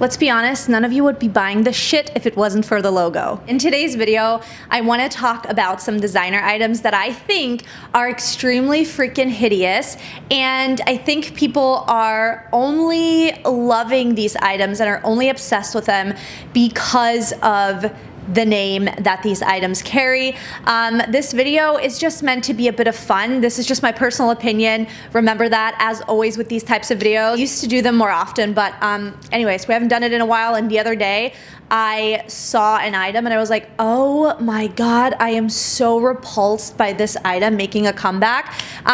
Let's be honest, none of you would be buying this shit if it wasn't for the logo. In today's video, I want to talk about some designer items that I think are extremely freaking hideous, and I think people are only loving these items and are only obsessed with them because of the name that these items carry. This video is just meant to be a bit of fun. This is just my personal opinion. Remember that, as always with these types of videos. I used to do them more often, but anyways, we haven't done it in a while, and the other day I saw an item and I was like, oh my God, I am so repulsed by this item making a comeback.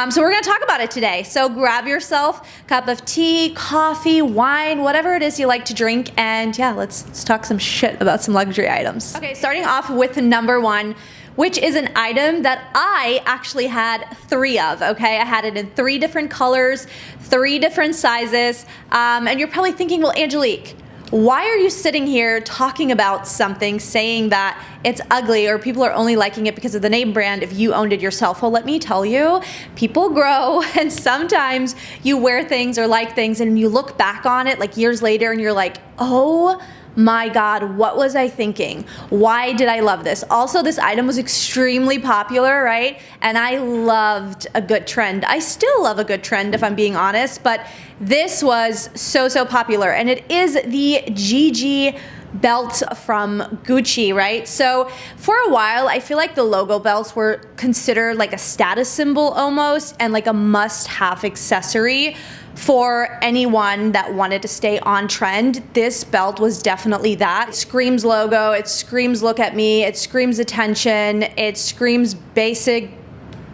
So we're gonna talk about it today. So grab yourself a cup of tea, coffee, wine, whatever it is you like to drink, and yeah, let's talk some shit about some luxury items. Okay, starting off with number one, which is an item that I actually had 3 of, okay? I had it in 3 different colors, 3 different sizes, and you're probably thinking, well, Angelique, why are you sitting here talking about something, saying that it's ugly or people are only liking it because of the name brand if you owned it yourself? Well, let me tell you, people grow, and sometimes you wear things or like things and you look back on it like years later and you're like, oh my God, what was I thinking? Why did I love this? Also, this item was extremely popular, right? And I loved a good trend. I still love a good trend, if I'm being honest, but this was so popular, and it is the GG belt from Gucci, right? So for a while, I feel like the logo belts were considered like a status symbol almost, and like a must-have accessory for anyone that wanted to stay on trend. This belt was definitely that. It screams logo, it screams look at me, it screams attention, it screams basic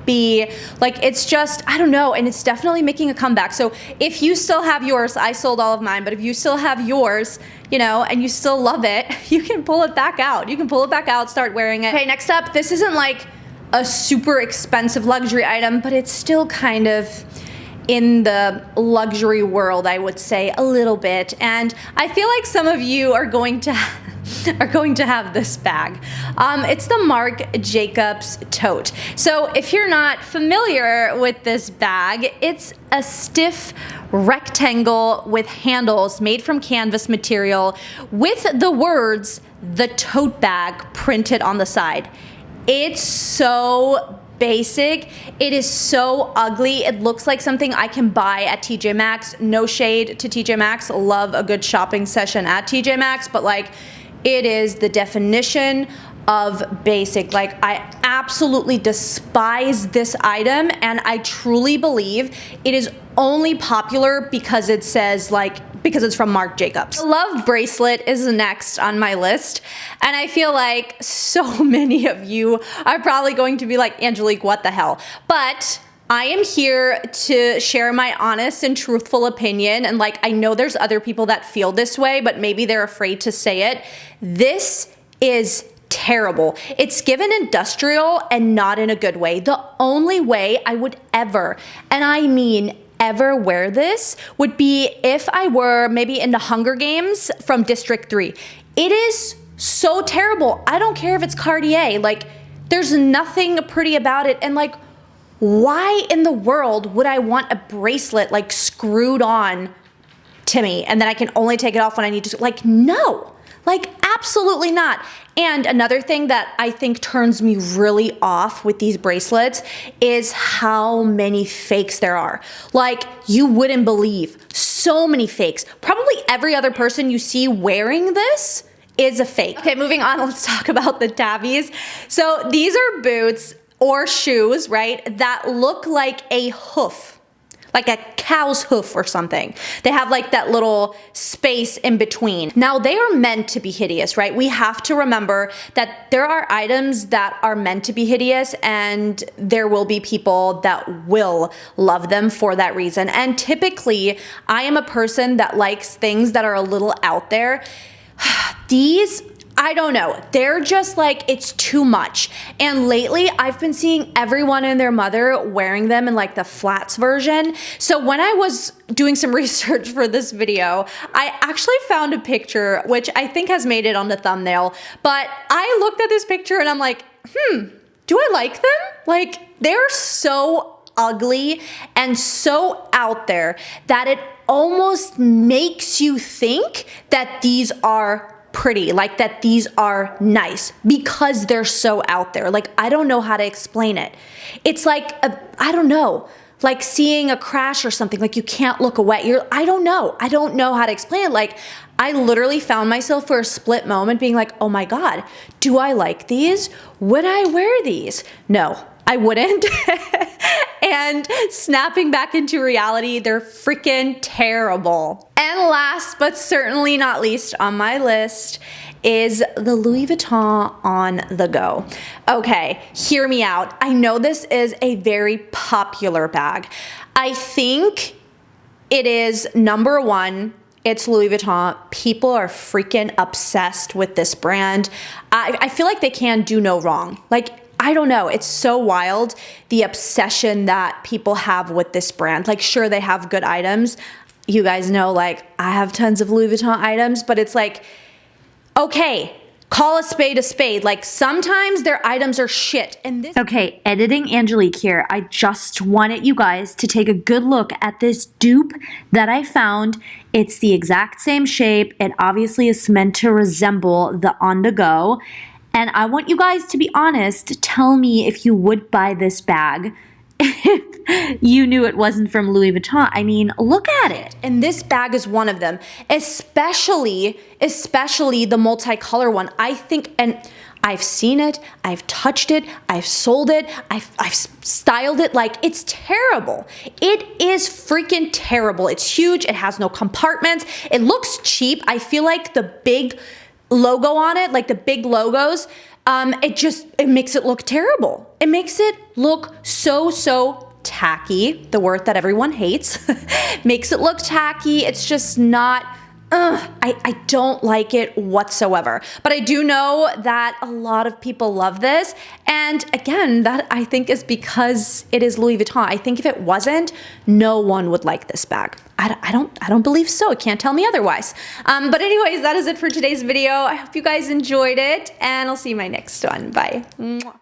B. Like, it's just, I don't know, and it's definitely making a comeback. So if you still have yours, I sold all of mine, but if you still have yours, you know, and you still love it, you can pull it back out. You can pull it back out, start wearing it. Okay, next up, this isn't like a super expensive luxury item, but it's still kind of in the luxury world, I would say, a little bit. And I feel like some of you are going to have this bag. It's the Marc Jacobs tote. So if you're not familiar with this bag, it's a stiff rectangle with handles made from canvas material with the words "the tote bag" printed on the side. It's so basic. It is so ugly. It looks like something I can buy at TJ Maxx. No shade to TJ Maxx. Love a good shopping session at TJ Maxx, but like, it is the definition of basic. Like, I absolutely despise this item, and I truly believe it is only popular because it says because it's from Marc Jacobs. The love bracelet is next on my list, and I feel like so many of you are probably going to be like, Angelique, what the hell? But I am here to share my honest and truthful opinion, and like, I know there's other people that feel this way, but maybe they're afraid to say it. This is terrible. It's given industrial and not in a good way. The only way I would ever, and I mean ever, wear this would be if I were maybe in the Hunger Games from District 3. It is so terrible. I don't care if it's Cartier. Like, there's nothing pretty about it, and like, why in the world would I want a bracelet like screwed on to me and then I can only take it off when I need to? Like, no, like, absolutely not. And another thing that I think turns me really off with these bracelets is how many fakes there are. Like, you wouldn't believe so many fakes. Probably every other person you see wearing this is a fake. Okay, moving on, let's talk about the tabbies. So these are boots or shoes, right, that look like a hoof, like a cow's hoof or something. They have like that little space in between. Now, they are meant to be hideous, right? We have to remember that there are items that are meant to be hideous, and there will be people that will love them for that reason. And typically, I am a person that likes things that are a little out there. These, I don't know, they're just like, it's too much. And lately I've been seeing everyone and their mother wearing them in like the flats version. So when I was doing some research for this video, I actually found a picture, which I think has made it on the thumbnail, but I looked at this picture and I'm like, do I like them? Like, they're so ugly and so out there that it almost makes you think that these are pretty, like that these are nice because they're so out there. Like, I don't know how to explain it. It's like, I don't know, like seeing a crash or something, like you can't look away. I don't know how to explain it. Like, I literally found myself for a split moment being like, oh my God, do I like these? Would I wear these? No, I wouldn't. And snapping back into reality, they're freaking terrible. And last but certainly not least on my list is the Louis Vuitton On The Go. Okay, hear me out. I know this is a very popular bag. I think it is number one. It's Louis Vuitton. People are freaking obsessed with this brand. I feel like they can do no wrong. Like, I don't know, it's so wild, the obsession that people have with this brand. Like, sure, they have good items. You guys know, like, I have tons of Louis Vuitton items, but it's like, okay, call a spade a spade. Like, sometimes their items are shit. And this— Okay, editing Angelique here. I just wanted you guys to take a good look at this dupe that I found. It's the exact same shape. It obviously is meant to resemble the On The Go. And I want you guys to be honest, tell me if you would buy this bag if you knew it wasn't from Louis Vuitton. I mean, look at it. And this bag is one of them, especially the multicolor one. I think, and I've seen it, I've touched it, I've sold it, I've styled it. Like, it's terrible. It is freaking terrible. It's huge. It has no compartments. It looks cheap. I feel like the big logo on it, like the big logos, it makes it look terrible. It makes it look so tacky, the word that everyone hates. Makes it look tacky. It's just not, I don't like it whatsoever. But I do know that a lot of people love this. And again, that I think is because it is Louis Vuitton. I think if it wasn't, no one would like this bag. I don't believe so. It can't tell me otherwise. But anyways, that is it for today's video. I hope you guys enjoyed it, and I'll see you in my next one. Bye. Mwah.